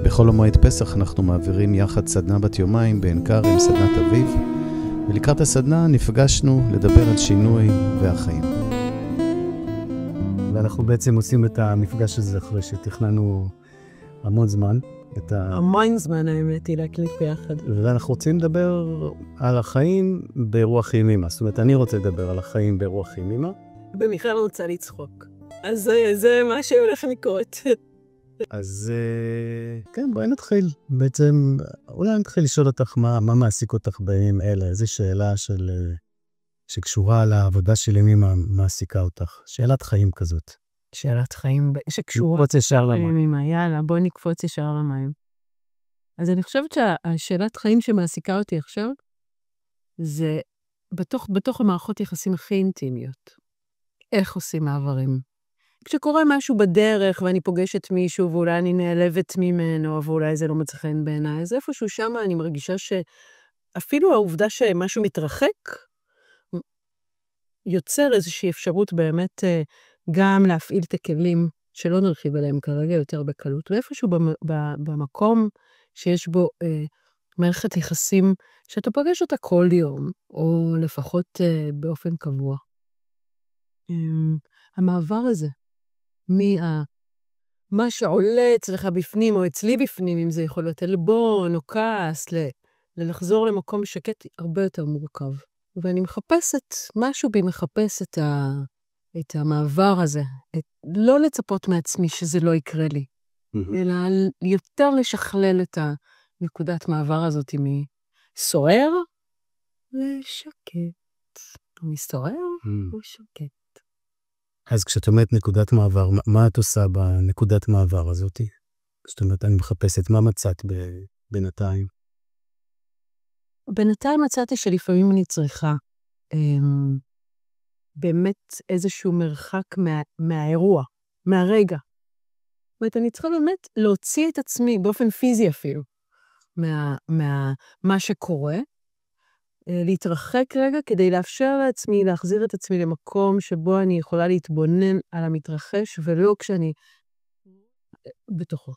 בכל המועד פסח אנחנו מעבירים יחד סדנה בת יומיים בעין כרם, סדנת אביב, ולקראת הסדנה נפגשנו לדבר על שינוי והחיים. ואנחנו בעצם עושים את המפגש הזה אחרי שתכננו המון זמן. המון זמן האמת היא להקליט ביחד. ואנחנו רוצים לדבר על החיים ברוח ימימה. זאת אומרת, אני רוצה לדבר על החיים ברוח ימימה. במכלל רוצה לצחוק. אז זה מה שהולך לקרות. אז כן, בואי נתחיל. בעצם, אולי נתחיל לשאול אותך מה מעסיק אותך בימים אלה. איזו שאלה שקשורה לעבודה של ימימה מעסיקה אותך. שאלת חיים כזאת. שאלת חיים שקשורה. נקפוץ ישר למים. ימימה, יאללה, בואי נקפוץ ישר למים. אז אני חושבת שהשאלת חיים שמעסיקה אותי עכשיו, זה בתוך המערכות יחסים הכי אינטימיות. איך עושים מעברים? כשקורה משהו בדרך ואני פוגשת מישהו ואולי אני נעלבת ממנו ואולי זה לא מצא חן בעיניי, אז איפשהו שם אני מרגישה שאפילו העובדה שמשהו מתרחק, יוצר איזושהי אפשרות באמת גם להפעיל את הכלים שלא נרחיב עליהם כרגע יותר בקלות, ואיפשהו במקום שיש בו מערכת יחסים שאתה פוגש אותה כל יום, או לפחות באופן קבוע. המעבר הזה, מה שעולה אצלך בפנים או אצלי בפנים, אם זה יכול להיות עלבון או כעס, לחזור למקום שקט הרבה יותר מורכב. ואני מחפשת, משהו בי מחפש את המעבר הזה, לא לצפות מעצמי שזה לא יקרה לי, אלא יותר לשכלל את הנקודת מעבר הזאת מסוער ושקט. מסוער ושקט. אז כשאת אומרת נקודת מעבר, מה את עושה בנקודת מעבר הזאת? זאת אומרת, אני מחפשת, מה מצאת בינתיים? בינתיים מצאתי שלפעמים אני צריכה באמת איזשהו מרחק מהאירוע, מהרגע. זאת אומרת, אני צריכה באמת להוציא את עצמי, באופן פיזי אפילו, מה שקורה, להתרחק רגע כדי לאפשר לעצמי, להחזיר את עצמי למקום שבו אני יכולה להתבונן על המתרחש, ולא כשאני בתוכו.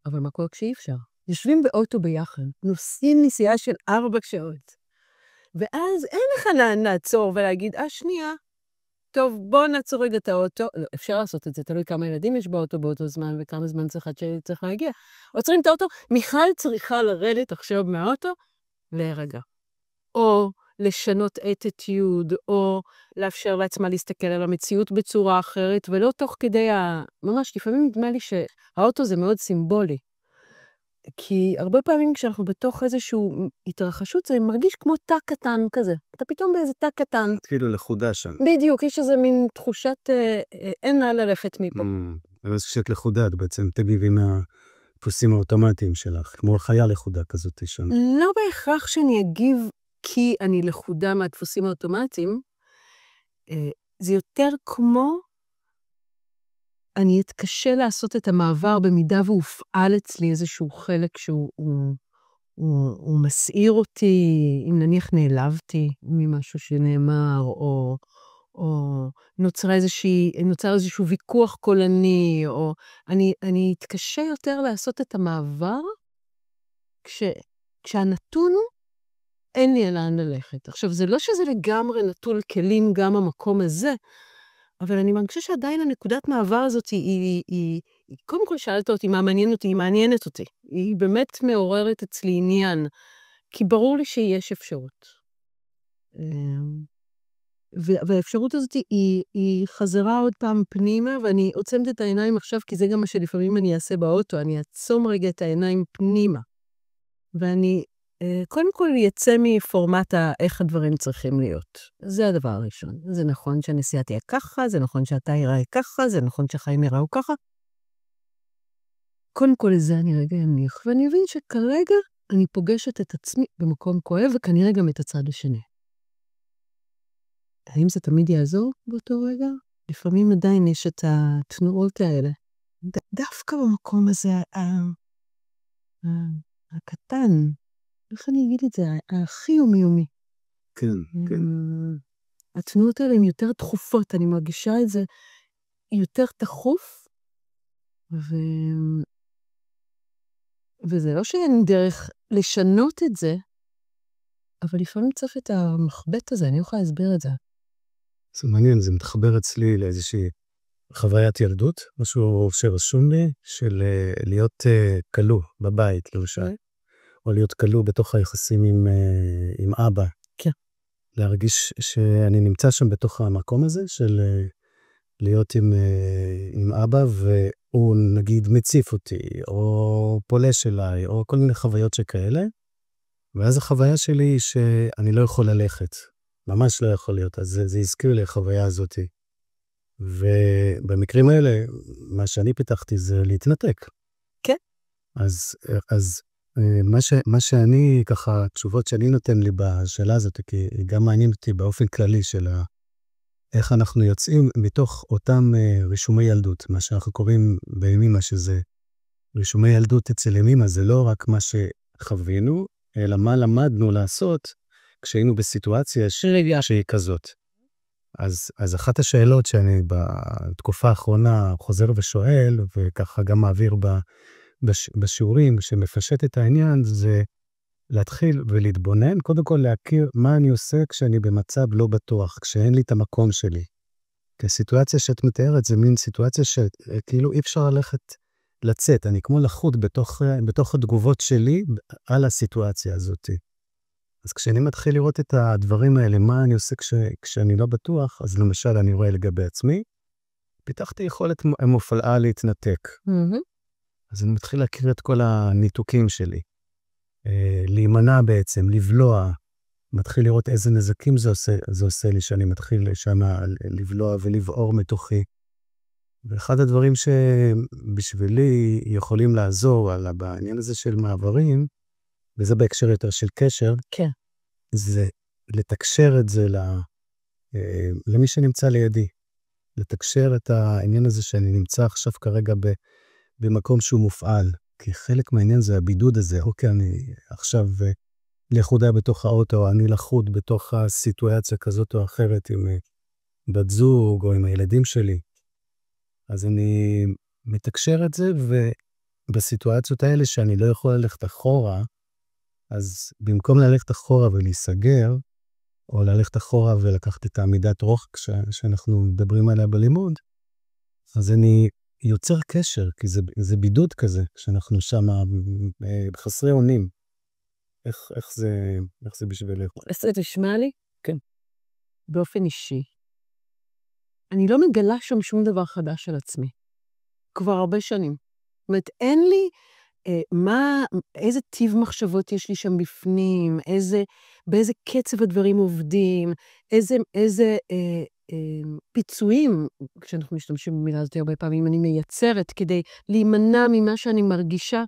אבל מה קורה כשאי אפשר? יושבים באוטו ביחד, נוסעים נסיעה של 4 שעות, ואז אין לך לעצור ולהגיד, שנייה, טוב, בוא נעצור רגע את האוטו. לא, אפשר לעשות את זה, תלוי כמה ילדים יש באוטו באותו זמן, וכמה זמן צריך להגיע. עוצרים את האוטו, מיכל צריכה לרדת עכשיו מהאוטו, להירגע. או לשנות attitude, או לאפשר לעצמה להסתכל על המציאות בצורה אחרת, ולא תוך כדי ממש, לפעמים נדמה לי שהאוטו זה מאוד סימבולי. כי הרבה פעמים כשאנחנו בתוך איזשהו התרחשות, זה מרגיש כמו תא קטן כזה. אתה פתאום באיזה תא קטן. כאילו לחודה שם. בדיוק, יש איזה מין תחושת אין לה ללכת מפה. אז כשאת לחודה, את בעצם תגיבי מהדפוסים האוטומטיים שלך, כמו חיה לחודה כזאת שם. לא בהכרח שאני אגיב כי אני לחודה מהדפוסים האוטומטיים, זה יותר כמו אני אתקשה לעשות את המעבר במידה והופעל אצלי איזשהו חלק שהוא מסעיר אותי, אם נניח נעלבתי ממשהו שנאמר, או נוצר איזשהו ויכוח קולני, או אני אתקשה יותר לעשות את המעבר כשהנתון אין לי לאן ללכת. עכשיו, זה לא שזה לגמרי נטול כלים גם המקום הזה, אבל אני מרגישה שעדיין הנקודת מעבר הזאת היא קודם כל שאלת אותי מה מעניין אותי, היא מעניינת אותי. היא באמת מעוררת אצלי עניין, כי ברור לי שיש אפשרות. והאפשרות הזאת היא חזרה עוד פעם פנימה, ואני עוצמת את העיניים עכשיו, כי זה גם מה שלפעמים אני אעשה באוטו, אני אעצום רגע את העיניים פנימה. ואני קודם כל יצא מפורמט איך הדברים צריכים להיות. זה הדבר הראשון. זה נכון שהנסיעה תהיה ככה, זה נכון שאתה ייראה ככה, זה נכון שהחיים ייראו ככה. קודם כל לזה אני רגע אניח, ואני אבין שכרגע אני פוגשת את עצמי במקום כואב, וכנראה גם את הצד השני. האם זה תמיד יעזור באותו רגע? לפעמים עדיין יש את התנועות האלה. דווקא במקום הזה הקטן, איך אני אגיד את זה? הכי יומי. כן, כן. התנועות האלה הן יותר תכופות, אני מרגישה את זה יותר תכוף, וזה לא שאין דרך לשנות את זה, אבל לפעמים צריך את המחבט הזה, אני לא יכולה להסביר את זה. זה מעניין, זה מתחבר אצלי לאיזושהי חוויית ילדות, משהו שרשום לי, של להיות כלוא בבית, למשל. או להיות כלוא בתוך היחסים עם אבא. כן. להרגיש שאני נמצא שם בתוך המקום הזה, של להיות עם אבא, והוא נגיד מציף אותי, או פולש אליי, או כל מיני חוויות שכאלה. ואז החוויה שלי היא שאני לא יכול ללכת. ממש לא יכול להיות. אז זה הזכיר לי החוויה הזאת. ובמקרים האלה, מה שאני פיתחתי זה להתנתק. כן. אז מה שאני, ככה, תשובות שאני נותן לי בשאלה הזאת, כי היא גם מעניינת אותי באופן כללי של איך אנחנו יוצאים מתוך אותם רישומי ילדות, מה שאנחנו קוראים בימימה, שזה רישומי ילדות אצל ימימה, זה לא רק מה שחווינו, אלא מה למדנו לעשות כשהיינו בסיטואציה שהיא כזאת. אז אחת השאלות שאני בתקופה האחרונה חוזר ושואל, וככה גם מעביר בשיעורים שמפשט את העניין, זה להתחיל ולהתבונן, קודם כל להכיר מה אני עושה כשאני במצב לא בטוח, כשאין לי את המקום שלי. כי הסיטואציה שאת מתארת זה מין סיטואציה שכאילו אי אפשר לצאת, אני כמו לחוט בתוך התגובות שלי על הסיטואציה הזאת. אז כשאני מתחיל לראות את הדברים האלה, מה אני עושה כשאני לא בטוח, אז למשל אני רואה לגבי עצמי, פיתחתי יכולת מופלאה להתנתק. אז אני מתחיל להכיר את כל הניתוקים שלי. להימנע בעצם, לבלוע, מתחיל לראות איזה נזקים זה עושה לי, שאני מתחיל שם לבלוע ולבעור מתוכי. ואחד הדברים שבשבילי יכולים לעזור בעניין הזה של מעברים, וזה בהקשר יותר של קשר, כן. זה לתקשר את זה למי שנמצא לידי. לתקשר את העניין הזה שאני נמצא עכשיו כרגע במקום שהוא מופעל. כי חלק מהעניין זה הבידוד הזה. אוקיי, אני עכשיו לחודה בתוך האוטו, אני לחוד בתוך הסיטואציה כזאת או אחרת עם בת זוג או עם הילדים שלי. אז אני מתקשר את זה, ובסיטואציות האלה שאני לא יכול ללכת אחורה, אז במקום ללכת אחורה ולהיסגר, או ללכת אחורה ולקחת את העמידת רוחק שאנחנו מדברים עליה בלימוד, אז אני יוצר קשר, כי זה בידוד כזה, כשאנחנו שם חסרי אונים. איך זה בשבילך? זה תשמע לי? כן. באופן אישי. אני לא מגלה שם שום דבר חדש על עצמי. כבר הרבה שנים. זאת אומרת, אין לי איזה טיב מחשבות יש לי שם בפנים, באיזה קצב הדברים עובדים, איזה פיצויים, כשאנחנו משתמשים במילה הזאת הרבה פעמים, אני מייצרת כדי להימנע ממה שאני מרגישה.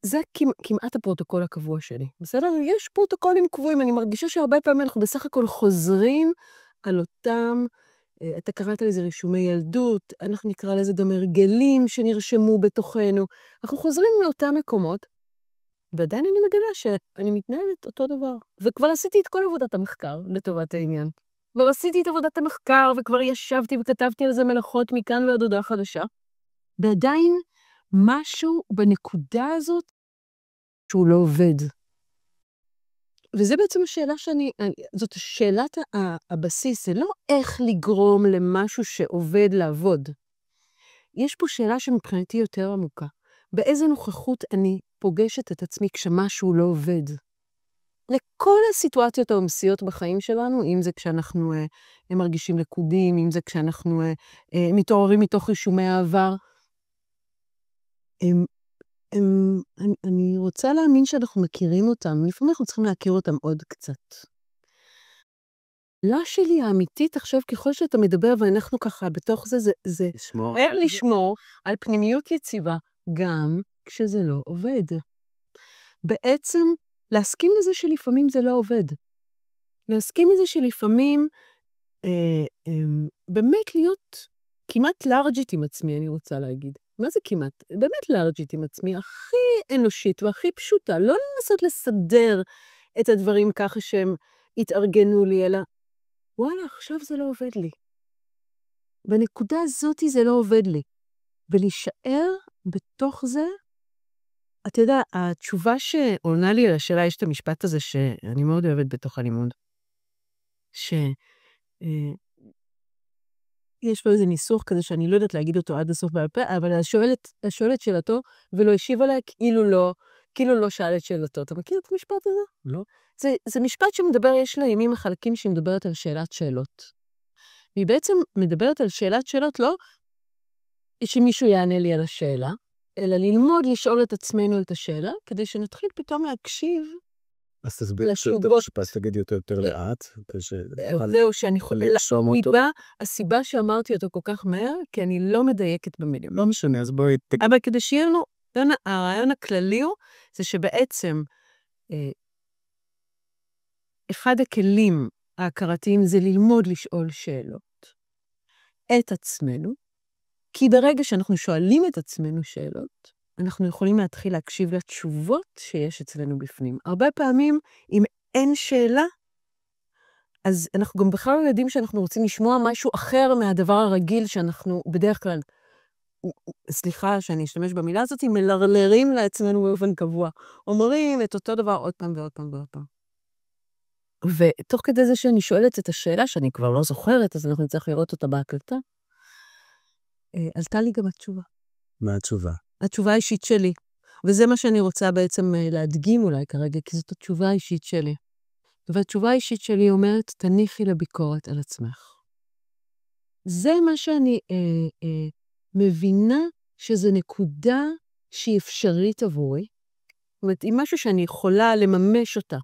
זה כמעט הפרוטוקול הקבוע שלי. בסדר? יש פרוטוקולים קבועים, אני מרגישה שהרבה פעמים אנחנו בסך הכל חוזרים על אותם, אתה קראת לזה רישומי ילדות, אנחנו נקרא לזה גם הרגלים שנרשמו בתוכנו. אנחנו חוזרים לאותם מקומות, ועדיין אני מגלה שאני מתנהלת אותו דבר. וכבר עשיתי את כל עבודת המחקר לטובת העניין. כבר עשיתי את עבודת המחקר, וכבר ישבתי וכתבתי על זה מלאכות מכאן ועד הודעה חדשה. ועדיין משהו בנקודה הזאת שהוא לא עובד. וזה בעצם השאלה זאת שאלת הבסיס, זה לא איך לגרום למשהו שעובד לעבוד. יש פה שאלה שמבחינתי יותר עמוקה. באיזה נוכחות אני פוגשת את עצמי כשמשהו לא עובד? לכל הסיטואציות העומסיות בחיים שלנו, אם זה כשאנחנו מרגישים לקודים, אם זה כשאנחנו מתעוררים מתוך רישומי העבר, אני רוצה להאמין שאנחנו מכירים אותם, לפעמים אנחנו צריכים להכיר אותם עוד קצת. השאלה שלי האמיתית עכשיו, ככל שאתה מדבר ואנחנו ככה בתוך זה לשמור על פנימיות יציבה, גם כשזה לא עובד. בעצם להסכים לזה שלפעמים זה לא עובד. להסכים לזה שלפעמים באמת להיות כמעט לארג'ית עם עצמי, אני רוצה להגיד. מה זה כמעט? באמת לארג'ית עם עצמי, הכי אנושית והכי פשוטה. לא לנסות לסדר את הדברים ככה שהם יתארגנו לי, אלא וואלה, עכשיו זה לא עובד לי. בנקודה הזאת זה לא עובד לי. ולהישאר בתוך זה, אתה יודע, התשובה שעונה לי על השאלה, יש את המשפט הזה שאני מאוד אוהבת בתוך הלימוד, יש לו איזה ניסוח כזה שאני לא יודעת להגיד אותו עד הסוף בעל פה, אבל השואלת שאלתו, ולא השיב עליה כאילו לא שאל את שאלתו. אתה מכיר את המשפט הזה? לא. זה משפט שמדבר, יש לה ימים החלקים שהיא מדברת על שאלת שאלות. והיא בעצם מדברת על שאלת שאלות, לא שמישהו יענה לי על השאלה, אלא ללמוד לשאול את עצמנו את השאלה, כדי שנתחיל פתאום להקשיב. אז תסביר את המשפט, תגידי אותו יותר לאט. זהו, שאני יכולה לשום אותו. הסיבה שאמרתי אותו כל כך מהר, כי אני לא מדייקת במילים. לא משנה, אז בואי... אבל כדי שיהיה לנו, הרעיון הכללי הוא, זה שבעצם, אחד הכלים ההכרתיים זה ללמוד לשאול שאלות את עצמנו, כי ברגע שאנחנו שואלים את עצמנו שאלות, אנחנו יכולים להתחיל להקשיב לתשובות שיש אצלנו בפנים. הרבה פעמים, אם אין שאלה, אז אנחנו גם בכלל לא יודעים שאנחנו רוצים לשמוע משהו אחר מהדבר הרגיל שאנחנו בדרך כלל, סליחה שאני אשתמש במילה הזאת, מלרלרים לעצמנו באופן קבוע. אומרים את אותו דבר עוד פעם ועוד פעם ועוד פעם. ותוך כדי זה שאני שואלת את השאלה, שאני כבר לא זוכרת, אז אנחנו נצטרך לראות אותה בהקלטה, עלתה לי גם התשובה. מה התשובה? התשובה האישית שלי. וזה מה שאני רוצה בעצם להדגים אולי כרגע, כי זאת התשובה האישית שלי. והתשובה האישית שלי אומרת, תניחי לביקורת על עצמך. זה מה שאני מבינה שזה נקודה שהיא אפשרית עבורי. זאת אומרת, היא משהו שאני יכולה לממש אותה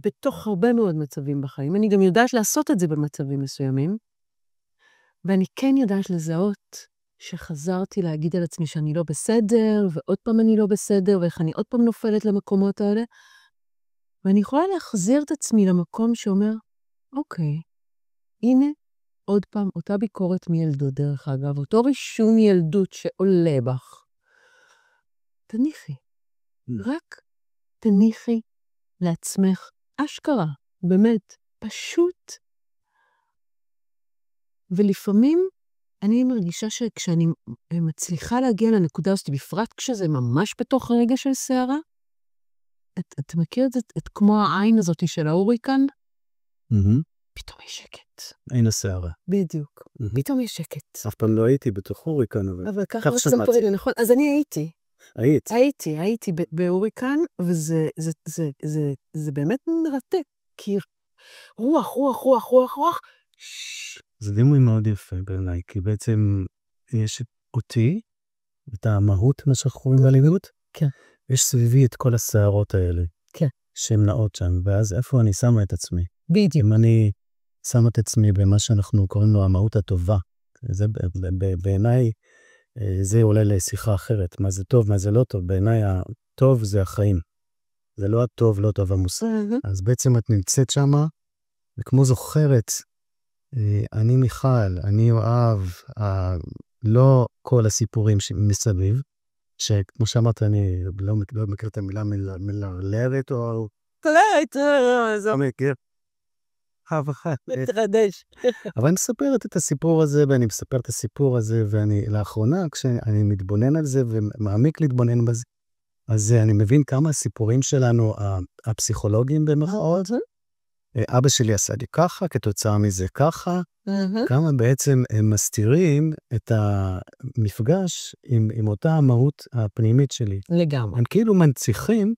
בתוך הרבה מאוד מצבים בחיים. אני גם יודעת לעשות את זה במצבים מסוימים, ואני כן יודעת לזהות שחזרתי להגיד על עצמי שאני לא בסדר, ועוד פעם אני לא בסדר, ואיך אני עוד פעם נופלת למקומות האלה, ואני יכולה להחזיר את עצמי למקום שאומר, אוקיי, הנה עוד פעם אותה ביקורת מילדות דרך אגב, אותו רישום ילדות שעולה בך. תניחי, רק תניחי לעצמך אשכרה, באמת, פשוט. ולפעמים אני מרגישה שכשאני מצליחה להגיע לנקודה הזאת, בפרט כשזה ממש בתוך רגע של שערה, אתה מכיר את כמו העין הזאת של ההוריקן? פתאום יש שקט. עין השערה. בדיוק. פתאום יש שקט. אף פעם לא הייתי בתוך הוריקן, אבל ככה מספרים לי, נכון? אז אני הייתי. הייתי בהוריקן, וזה באמת מרתק. כי רוח. זה דימוי מאוד יפה בעיניי, כי בעצם יש אותי, את המהות, מה שאנחנו קוראים בלימוד, כן. יש סביבי את כל השערות האלה, כן. שהן נעות שם, ואז איפה אני שמה את עצמי? בדיוק. אם אני שמה את עצמי במה שאנחנו קוראים לו המהות הטובה, זה בעיניי, זה עולה לשיחה אחרת, מה זה טוב, מה זה לא טוב, בעיניי הטוב זה החיים, זה לא הטוב, לא טוב המוסר. אז בעצם את נמצאת שמה, וכמו זוכרת, אני מיכל, אני יואב, לא כל הסיפורים מסביב, שכמו שאמרת, אני לא מכיר את המילה מלרלרת או... זה מכיר. מתחדש. אבל אני מספרת את הסיפור הזה, ואני מספר את הסיפור הזה, ואני לאחרונה, כשאני מתבונן על זה ומעמיק להתבונן בזה, אז אני מבין כמה הסיפורים שלנו, הפסיכולוגיים במרכאות, אבא שלי עשה לי ככה, כתוצאה מזה ככה, כמה בעצם הם מסתירים את המפגש עם אותה המהות הפנימית שלי. לגמרי. הם כאילו מנציחים,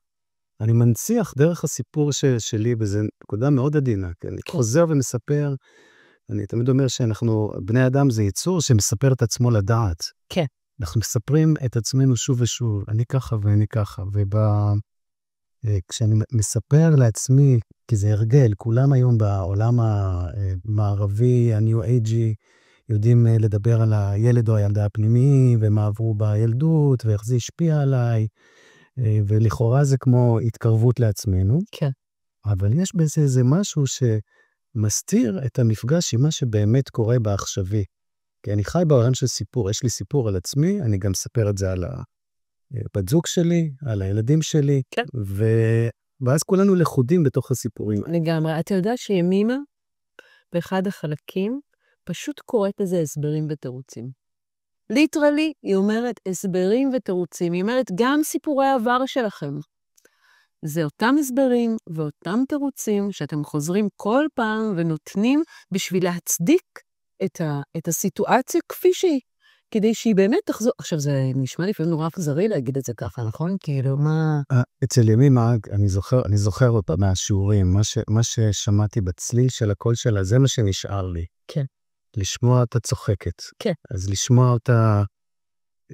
אני מנציח דרך הסיפור שלי, וזה נקודה מאוד עדינה, כי אני חוזר ומספר, אני תמיד אומר שאנחנו, בני אדם זה יצור שמספר את עצמו לדעת. כן. אנחנו מספרים את עצמנו שוב ושוב, אני ככה ואני ככה, כשאני מספר לעצמי, כי זה הרגל, כולם היום בעולם המערבי, הניו אייג'י, יודעים לדבר על הילד או הילדה הפנימי, ומה עברו בילדות, ואיך זה השפיע עליי, ולכאורה זה כמו התקרבות לעצמנו. כן. אבל יש בזה איזה משהו שמסתיר את המפגש עם מה שבאמת קורה בעכשווי. כי אני חי בעולם של סיפור, יש לי סיפור על עצמי, אני גם מספר את זה על הבת זוג שלי, על הילדים שלי, כן. ואז כולנו לחודים בתוך הסיפורים. לגמרי. אתה יודע שימימה, באחד החלקים, פשוט קוראת לזה הסברים ותירוצים. ליטרלי, היא אומרת הסברים ותירוצים. היא אומרת, גם סיפורי העבר שלכם. זה אותם הסברים ואותם תירוצים שאתם חוזרים כל פעם ונותנים בשביל להצדיק את הסיטואציה כפי שהיא. כדי שהיא באמת תחזור. עכשיו, זה נשמע לפעמים נורא אכזרי להגיד את זה ככה, נכון? כאילו, מה... אצל ימי מאג, אני זוכר אותה מהשיעורים, מה ששמעתי בצליל של הקול שלה, זה מה שנשאר לי. כן. לשמוע אותה צוחקת. כן. אז לשמוע אותה,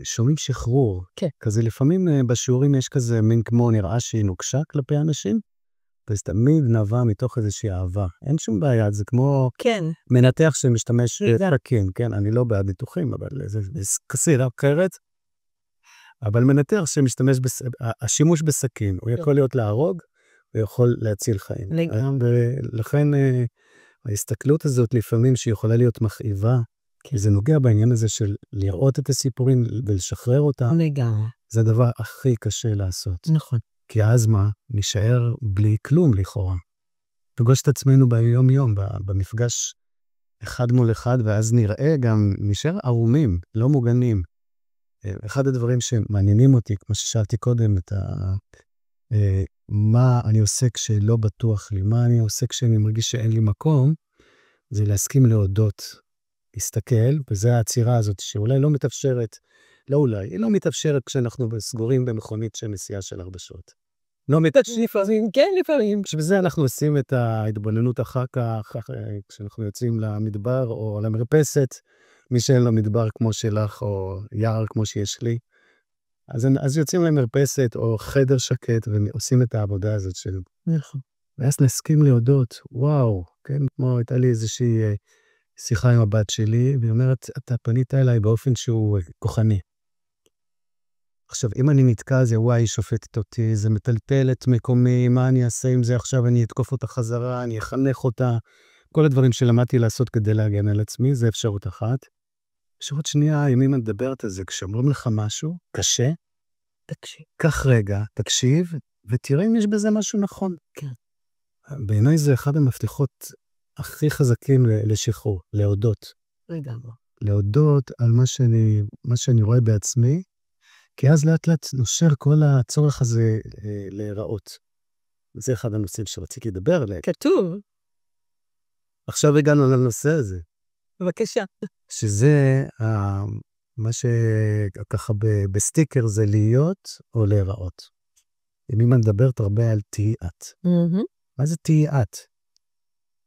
שומעים שחרור. כן. כזה לפעמים בשיעורים יש כזה מין כמו נראה שהיא נוקשה כלפי אנשים, וזה תמיד נבע מתוך איזושהי אהבה. אין שום בעיה, זה כמו כן. מנתח שמשתמש בסכין, כן? אני לא בעד ניתוחים, אבל זה כסירה אחרת. אבל מנתח שמשתמש, השימוש בסכין, הוא יכול להיות להרוג, הוא יכול להציל חיים. ולכן ההסתכלות הזאת לפעמים שיכולה להיות מכאיבה, כי זה נוגע בעניין הזה של לראות את הסיפורים ולשחרר אותם. לגמרי. זה הדבר הכי קשה לעשות. נכון. כי אז מה? נשאר בלי כלום לכאורה. פגוש את עצמנו ביום-יום, במפגש אחד מול אחד, ואז נראה גם, נשאר ערומים, לא מוגנים. אחד הדברים שמעניינים אותי, כמו ששאלתי קודם, מה אני עושה כשלא בטוח לי, מה אני עושה כשאני מרגיש שאין לי מקום, זה להסכים להודות, להסתכל, וזו העצירה הזאת שאולי לא מתאפשרת, היא לא מתאפשרת כשאנחנו סגורים במכונית של נסיעה של 4 שעות. לא מתאפשרת לפעמים, כן לפעמים. שבזה אנחנו עושים את ההתבוננות אחר כך, כשאנחנו יוצאים למדבר או למרפסת, מי שאין לו מדבר כמו שלך, או יער כמו שיש לי. אז יוצאים למרפסת, או חדר שקט, ועושים את העבודה הזאת של... נכון. ואז נסכים להודות, וואו, כן, כמו הייתה לי איזושהי שיחה עם הבת שלי, והיא אומרת, אתה פנית אליי באופן שהוא כוחני. עכשיו, אם אני נתקע, זה וואי, היא שופטת אותי, זה מטלטל את מקומי, מה אני אעשה עם זה עכשיו, אני אתקוף אותה חזרה, אני אחנך אותה. כל הדברים שלמדתי לעשות כדי להגן על עצמי, זה אפשרות אחת. אפשרות שנייה, אם אמא מדברת על זה, כשאומרים לך משהו קשה, תקשיב. קח רגע, תקשיב, ותראה אם יש בזה משהו נכון. כן. בעיניי זה אחד המפתחות הכי חזקים לשחרור, להודות. לגמרי. להודות על מה שאני רואה בעצמי, כי אז לאט לאט נושר כל הצורך הזה להיראות. זה אחד הנושאים שרציתי לדבר עליהם. כתוב. עכשיו הגענו לנושא הזה. בבקשה. שזה מה שככה בסטיקר זה להיות או להיראות. אם אמא מדברת הרבה על תהי את. מה זה תהי את?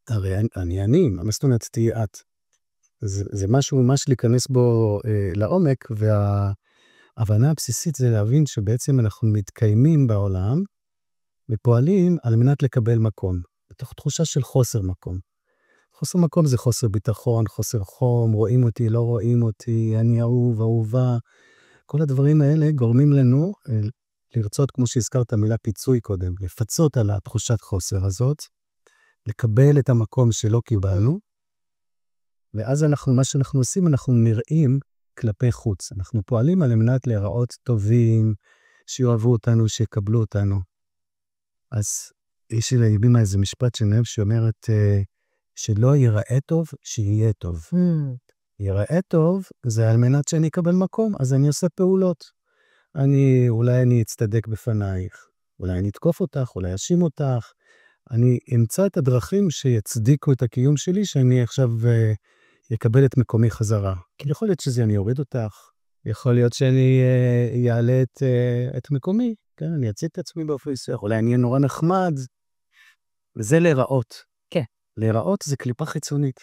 הרי אני, מה זאת אומרת תהי את? זה משהו ממש להיכנס בו לעומק, וההבנה הבסיסית זה להבין שבעצם אנחנו מתקיימים בעולם, ופועלים על מנת לקבל מקום, בתוך תחושה של חוסר מקום. חוסר מקום זה חוסר ביטחון, חוסר חום, רואים אותי, לא רואים אותי, אני אהוב, אהובה. כל הדברים האלה גורמים לנו לרצות, כמו שהזכרת מילה פיצוי קודם, לפצות על התחושת חוסר הזאת, לקבל את המקום שלא קיבלנו, ואז מה שאנחנו עושים, אנחנו נראים כלפי חוץ. אנחנו פועלים על מנת להיראות טובים, שיאהבו אותנו, שיקבלו אותנו. אז יש לי בימה איזה משפט שנאהב שאומרת, שלא ייראה טוב, שיהיה טוב. ייראה טוב, זה על מנת שאני אקבל מקום, אז אני עושה פעולות. אולי אני אצטדק בפנייך, אולי אני אתקוף אותך, אולי אשים אותך. אני אמצא את הדרכים שיצדיקו את הקיום שלי, שאני עכשיו יקבל את מקומי חזרה. כי יכול להיות שזה אני אוריד אותך, יכול להיות שאני אעלה את מקומי, כן, אני אציג את עצמי באופן מסוים, אולי אני אהיה נורא נחמד, וזה להיראות. כן. להיראות זה קליפה חיצונית.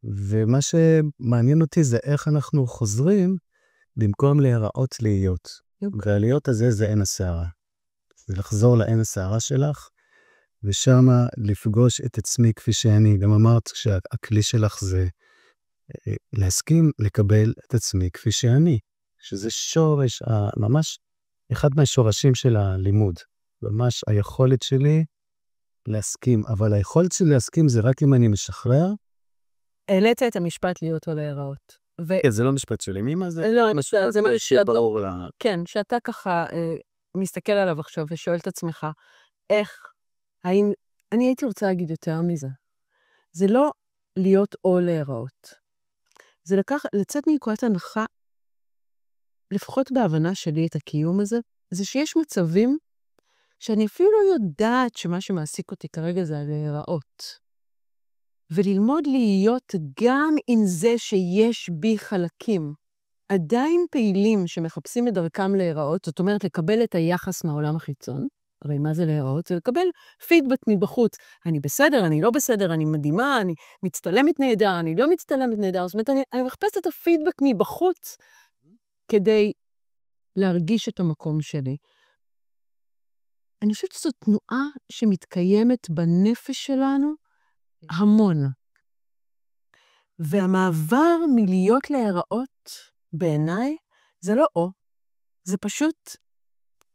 ומה שמעניין אותי זה איך אנחנו חוזרים במקום להיראות להיות. והלהיות הזה זה עין השערה. זה לחזור לעין השערה שלך, ושם לפגוש את עצמי כפי שאני. גם אמרת שהכלי שלך זה להסכים לקבל את עצמי כפי שאני. שזה שורש, ממש אחד מהשורשים של הלימוד. ממש היכולת שלי להסכים, אבל היכולת שלי להסכים זה רק אם אני משחרר. העלית את המשפט להיות או להיראות. זה לא משפט שלי, מי זה? לא, זה מה שברור. כן, שאתה ככה מסתכל עליו עכשיו ושואל את עצמך, האם, אני הייתי רוצה להגיד יותר מזה. זה לא להיות או להיראות. זה לצאת מנקודת הנחה לפחות בהבנה שלי את הקיום הזה, זה שיש מצבים שאני אפילו לא יודעת שמה שמעסיק אותי כרגע זה להיראות. וללמוד להיות גם עם זה שיש בי חלקים, עדיין פעילים שמחפשים את דרכם להיראות, זאת אומרת לקבל את היחס מהעולם החיצון, הרי מה זה להיראות? זה לקבל פידבק מבחוץ. אני בסדר, אני לא בסדר, אני מדהימה, אני מצטלמת נהדר, אני לא מצטלמת נהדר. זאת אומרת, אני מחפשת את הפידבק מבחוץ כדי להרגיש את המקום שלי. אני חושבת שזו תנועה שמתקיימת בנפש שלנו המון. והמעבר מלהיות להיראות בעיניי זה לא זה פשוט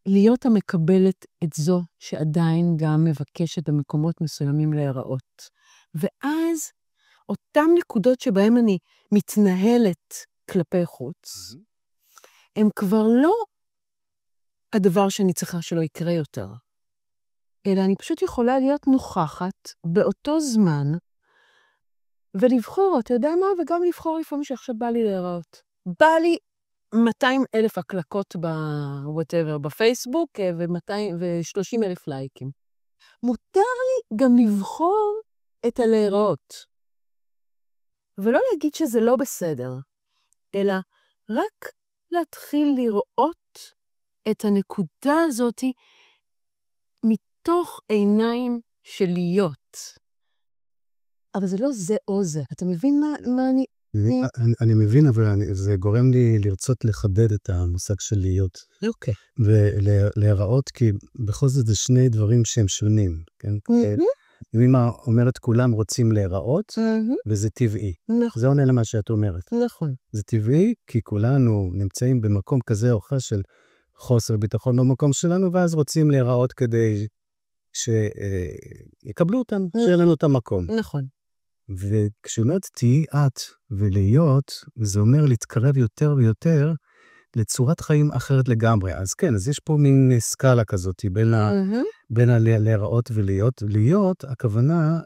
להיות המקבלת את זו שעדיין גם מבקשת במקומות מסוימים להיראות. ואז אותם נקודות שבהם אני מתנהלת כלפי חוץ, הם כבר לא הדבר שאני צריכה שלא יקרה יותר, אלא אני פשוט יכולה להיות נוכחת באותו זמן, ולבחור, אתה יודע מה? וגם לבחור לפעמים שעכשיו בא לי להיראות. בא לי 200,000 הקלקות whatever, בפייסבוק, ו30,000 לייקים. מותר לי גם לבחור את הלהיראות. ולא להגיד שזה לא בסדר, אלא רק להתחיל לראות את הנקודה הזאת מתוך עיניים של להיות. אבל זה לא זה או זה. אתה מבין מה אני... אני מבין, אבל זה גורם לי לרצות לחדד את המושג של להיות. אוקיי. ולהיראות, כי בכל זאת זה שני דברים שהם שונים, כן? אמא אומרת, כולם רוצים להיראות, וזה טבעי. זה עונה למה שאת אומרת. נכון. זה טבעי, כי כולנו נמצאים במקום כזה או אחר של חוסר ביטחון במקום שלנו, ואז רוצים להיראות כדי שיקבלו אותנו, שיהיה לנו את המקום. נכון. וכשאומרת תהי את ולהיות, זה אומר להתקרב יותר ויותר לצורת חיים אחרת לגמרי. אז כן, אז יש פה מין סקאלה כזאת בין להיראות ולהיות. להיות, הכוונה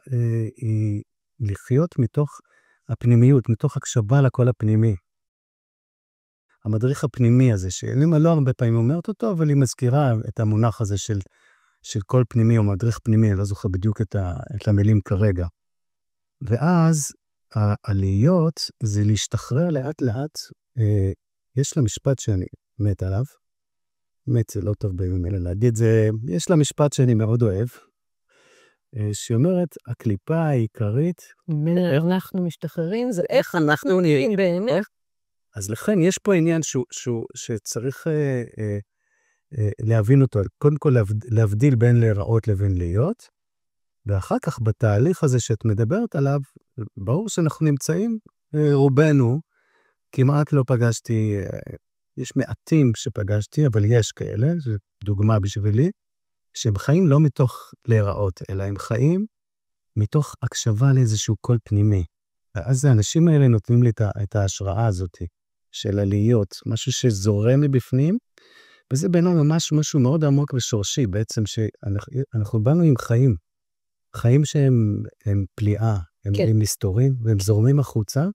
היא לחיות מתוך הפנימיות, מתוך הקשבה לקול הפנימי. המדריך הפנימי הזה, שאני לא הרבה פעמים אומרת אותו, אבל היא מזכירה את המונח הזה של קול פנימי או מדריך פנימי, אני לא זוכר בדיוק את המילים כרגע. ואז הלהיות זה להשתחרר לאט לאט, יש לה משפט שאני מת עליו, מת זה לא טוב בימים אלה להגיד, יש לה משפט שאני מאוד אוהב, שאומרת, הקליפה העיקרית, איך אנחנו משתחררים, זה איך אנחנו נראים בעיניך. אז לכן יש פה עניין שצריך להבין אותו, קודם כל להבדיל בין להיראות לבין להיות, ואחר כך בתהליך הזה שאת מדברת עליו, ברור שאנחנו נמצאים, רובנו, כמעט לא פגשתי, יש מעטים שפגשתי, אבל יש כאלה, זו דוגמה בשבילי, שהם חיים לא מתוך להיראות, אלא הם חיים מתוך הקשבה לאיזשהו קול פנימי. ואז האנשים האלה נותנים לי את ההשראה הזאת, של הלהיות, משהו שזורם מבפנים, וזה בעיניי ממש משהו מאוד עמוק ושורשי, בעצם שאנחנו באנו עם חיים, חיים שהם פליאה, הם מסתורים, והם זורמים החוצה,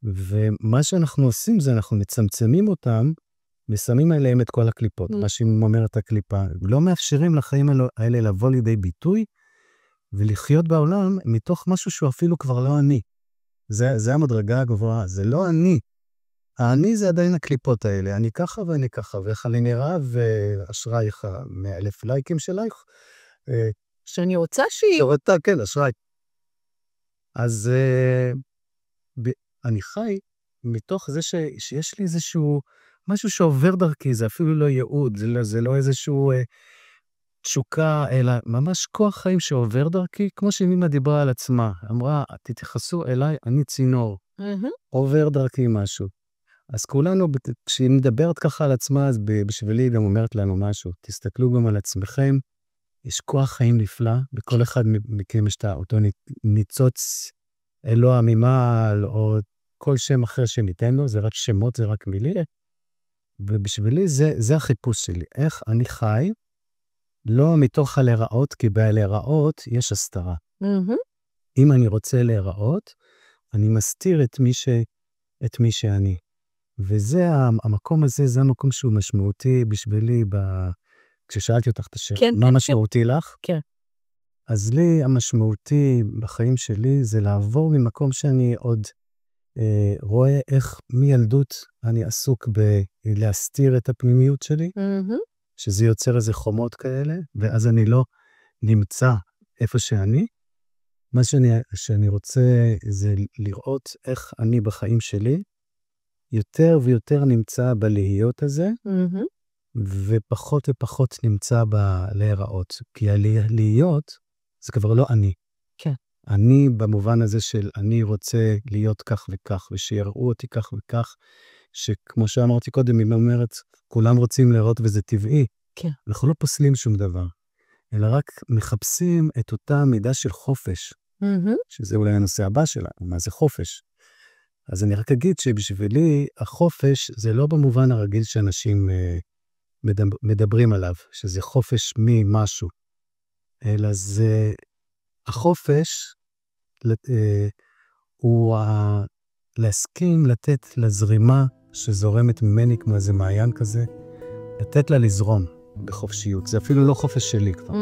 ומה שאנחנו עושים זה, אנחנו מצמצמים אותם, ושמים עליהם את כל הקליפות, מה שאומרת הקליפה, לא מאפשרים לחיים האלה לבוא לידי ביטוי, ולחיות בעולם מתוך משהו שהוא אפילו כבר לא אני. זה המדרגה הגבוהה, זה לא אני. אני זה עדיין הקליפות האלה, אני ככה ואני ככה, ואיך אני נראה, ואשרייך 100,000 לייקים שלייך, שאני רוצה שהיא... כן, אשרי. אז אני חי מתוך זה שיש לי איזשהו, משהו שעובר דרכי, זה אפילו לא ייעוד, זה לא איזשהו תשוקה, אלא ממש כוח חיים שעובר דרכי, כמו שאמא דיברה על עצמה, אמרה, תתייחסו אליי, אני צינור, עובר דרכי משהו. אז כולנו, כשהיא מדברת ככה על עצמה, אז בשבילי היא גם אומרת לנו משהו, תסתכלו גם על עצמכם, יש כוח חיים נפלא, בכל אחד מכם יש אותו ניצוץ אלוה ממעל, או כל שם אחר שניתן לו, זה רק שמות, זה רק מילים. ובשבילי זה החיפוש שלי, איך אני חי, לא מתוך הלהיראות, כי בלהיראות יש הסתרה. אם אני רוצה להיראות, אני מסתיר את מי שאני. וזה, המקום הזה, זה המקום שהוא משמעותי בשבילי, כששאלתי אותך את השאלה, כן, מה כן, משמעותי לך? כן. אז לי המשמעותי בחיים שלי זה לעבור ממקום שאני עוד רואה איך מילדות אני עסוק בלהסתיר את הפנימיות שלי, שזה יוצר איזה חומות כאלה, ואז אני לא נמצא איפה שאני. מה שאני רוצה זה לראות איך אני בחיים שלי יותר ויותר נמצא בלהיות הזה, ופחות ופחות נמצא בלהיראות. כי הלהיות זה כבר לא אני. כן. אני במובן הזה של אני רוצה להיות כך וכך, ושיראו אותי כך וכך, שכמו שאמרתי קודם, היא אומרת, כולם רוצים לראות וזה טבעי. כן. אנחנו לא פוסלים שום דבר, אלא רק מחפשים את אותה מידה של חופש, שזה אולי הנושא הבא שלנו, מה זה חופש. אז אני רק אגיד שבשבילי החופש זה לא במובן הרגיל שאנשים מדברים עליו, שזה חופש ממשהו, אלא זה החופש הוא להסכים לתת לזרימה שזורמת ממני כמו איזה מעיין כזה, לתת לה לזרום בחופשיות. זה אפילו לא חופש שלי כבר.